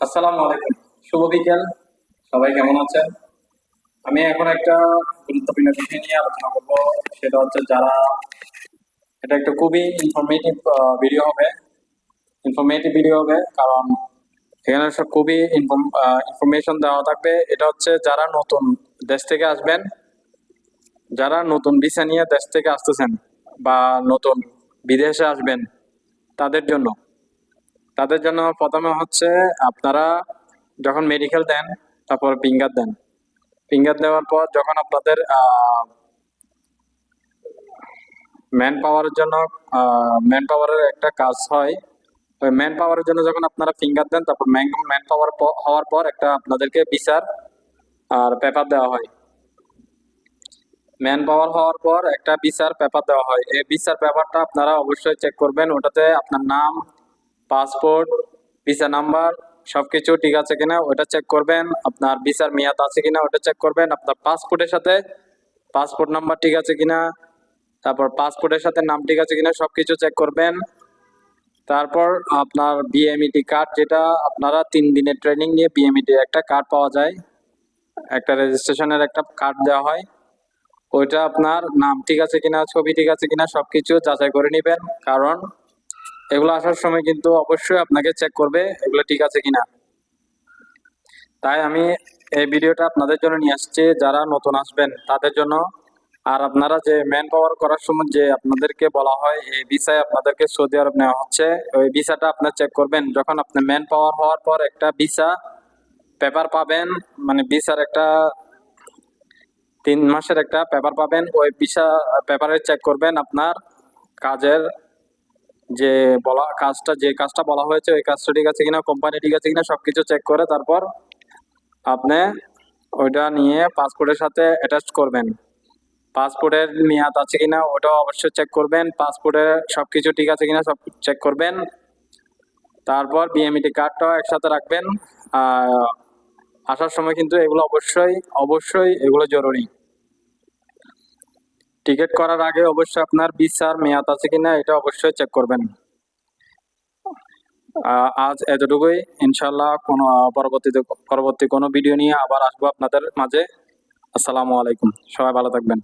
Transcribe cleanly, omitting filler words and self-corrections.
আসসালামু আলাইকুম। শুভ বিকেল। সবাই কেমন আছেন? আমি এখন একটা গুরুত্বপূর্ণ বিষয় নিয়ে আলোচনা করব। সেটা হচ্ছে এটা একটা খুবই ইনফরমেটিভ ভিডিও হবে, কারণ এখানে সব খুবই ইনফরমেশন দেওয়া থাকবে। এটা হচ্ছে যারা নতুন দেশ থেকে আসবেন, যারা নতুন ভিসা নিয়ে দেশ থেকে আসতেছেন বা নতুন বিদেশে আসবেন, তাদের জন্য তাদের জন্য প্রথমে হচ্ছে আপনারা যখন মেডিকেল দেন, তারপর ফিঙ্গার দেন। ফিঙ্গার দেওয়ার পর যখন আপনাদের ম্যান পাওয়ারের জন্য ম্যান পাওয়ারের একটা কাজ হয়, ওই ম্যান পাওয়ারের জন্য যখন আপনারা ফিঙ্গার দেন, তারপর ম্যান পাওয়ার হওয়ার পর একটা আপনাদেরকে বিচার আর পেপার দেওয়া হয়। ম্যান পাওয়ার হওয়ার পর একটা বিচার পেপার দেওয়া হয়। এই বিচার পেপারটা আপনারা অবশ্যই চেক করবেন। ওটাতে আপনার নাম, পাসপোর্ট, ভিসা নাম্বার সবকিছু ঠিক আছে কিনা ওটা চেক করবেন। আপনার ভিসার মেয়াদ আছে কিনা ওটা চেক করবেন। আপনার পাসপোর্টের সাথে পাসপোর্ট নাম্বার ঠিক আছে কিনা, তারপর পাসপোর্টের সাথে নাম ঠিক আছে কিনা সবকিছু চেক করবেন। তারপর আপনার বিএমইটি কার্ড, যেটা আপনারা 3 দিনের ট্রেনিং নিয়ে বিএমইটি একটা কার্ড পাওয়া যায়, একটা রেজিস্ট্রেশনের একটা কার্ড দেওয়া হয়। ওইটা আপনার নাম ঠিক আছে কিনা, ছবি ঠিক আছে কিনা সবকিছু যাচাই করে নেবেন, কারণ এগুলো আসার সময় কিন্তু অবশ্যই আপনাকে চেক করবে এগুলো ঠিক আছে কিনা। তাই আমি এই ভিডিওটা আপনাদের জন্য নিয়ে আসছি, যারা নতুন আসবেন তাদের জন্য। আর আপনারা যে ম্যান পাওয়ার করার সময় যে আপনাদেরকে বলা হয় এই ভিসায় আপনাদেরকে সৌদি আরব নেওয়া হচ্ছে, ওই ভিসাটা আপনার চেক করবেন। যখন আপনি ম্যান পাওয়ার হওয়ার পর একটা ভিসা পেপার পাবেন, মানে ভিসার একটা 3 মাসের একটা পেপার পাবেন, ওই ভিসা পেপারে চেক করবেন আপনার কাজের যে কাজটা বলা হয়েছে ওই কাজটা ঠিক আছে কিনা, কোম্পানি ঠিক আছে কিনা সবকিছু চেক করে তারপর আপনি ওইটা নিয়ে পাসপোর্টের সাথে অ্যাটাচ করবেন। পাসপোর্টের মেয়াদ আছে কিনা ওটাও অবশ্যই চেক করবেন। পাসপোর্টের সবকিছু ঠিক আছে কিনা সব চেক করবেন। তারপর বিএমইটি কার্ডটাও একসাথে রাখবেন। আসার সময় কিন্তু এগুলো অবশ্যই অবশ্যই এগুলো জরুরি। টিকিট করার আগে অবশ্যই আপনার ভিসার মেয়াদ আছে কিনা এটা অবশ্যই চেক করবেন। আজ এতটুকুই। ইনশাল্লাহ পরবর্তী কোনো ভিডিও নিয়ে আবার আসবো আপনাদের মাঝে। আসসালামু আলাইকুম, সবাই ভালো থাকবেন।